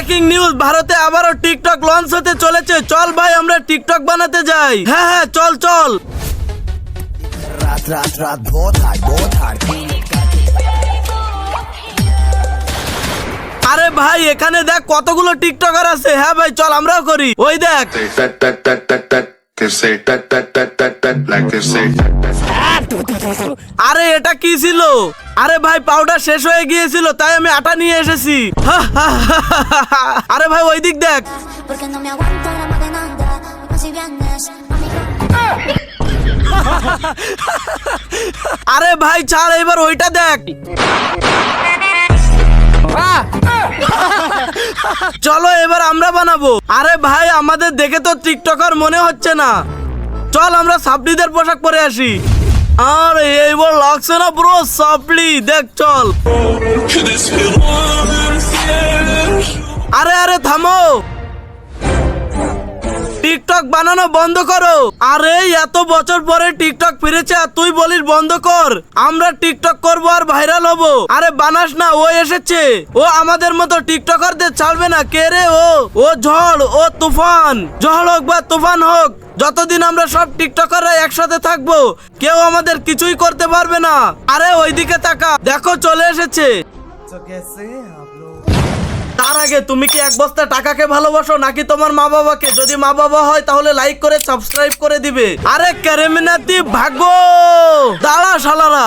Breaking news, ভারতে আবারও TikTok launch হতে চলেছে। চল ভাই আমরা টিকটক বানাতে যাই। হ্যাঁ হ্যাঁ চল চল। रात रात रात बहुत हार्ड আরে ভাই এখানে দেখ কতগুলো টিকটকার আছে। হ্যাঁ ভাই চল আমরাও করি। ওই দেখ Say that that that that that. Can say that that that that that. Like can say that that. আরে এটা কি ছিল? আরে ভাই পাউডার শেষ হয়ে গিয়েছিল তাই আমি আটা নিয়ে এসেছি। আরে ভাই ওই দিক দেখ। Porque no me aguanto la más de nada. Y si vienes a mi আরে ভাই ছাড়, এবার ওইটা দেখ। চলো এবার আমরা বানাবো। আরে ভাই আমাদের দেখে তো টিকটকার মনে হচ্ছে না। চল আমরা সাপলিদের পোশাক পরে আসি। আরে এইবার লাগছে না ব্রো, সাপলি দেখ চল। আরে আরে থামো, টিকটক বানানো বন্ধ করো। আরে এত বছর পরে টিকটক ফিরেছে আর তুই বলিস বন্ধ কর। আমরা টিকটক করবো আর ভাইরাল হবো। আরে বানাস না, ও এসেছে। ও আমাদের মতো টিকটকারদের ছাড়বে না। কে রে ও ঝড়, ও তুফান। ঝড় হোক বা তুফান হোক, যতদিন আমরা সব টিকটকাররা একসাথে থাকবো কেউ আমাদের কিছুই করতে পারবে না। আরে ওইদিকে তাকা, দেখো চলে এসেছে। तो कैसे हैं आप लोग? তার আগে তুমি কি এক বস্তা টাকাকে ভালোবাসো নাকি তোমার মা বাবাকে? যদি মা বাবা হয় তাহলে লাইক করে সাবস্ক্রাইব করে দিবে। আরে ক্যারেমিনাতি ভাগো, দাঁড়া শালারা।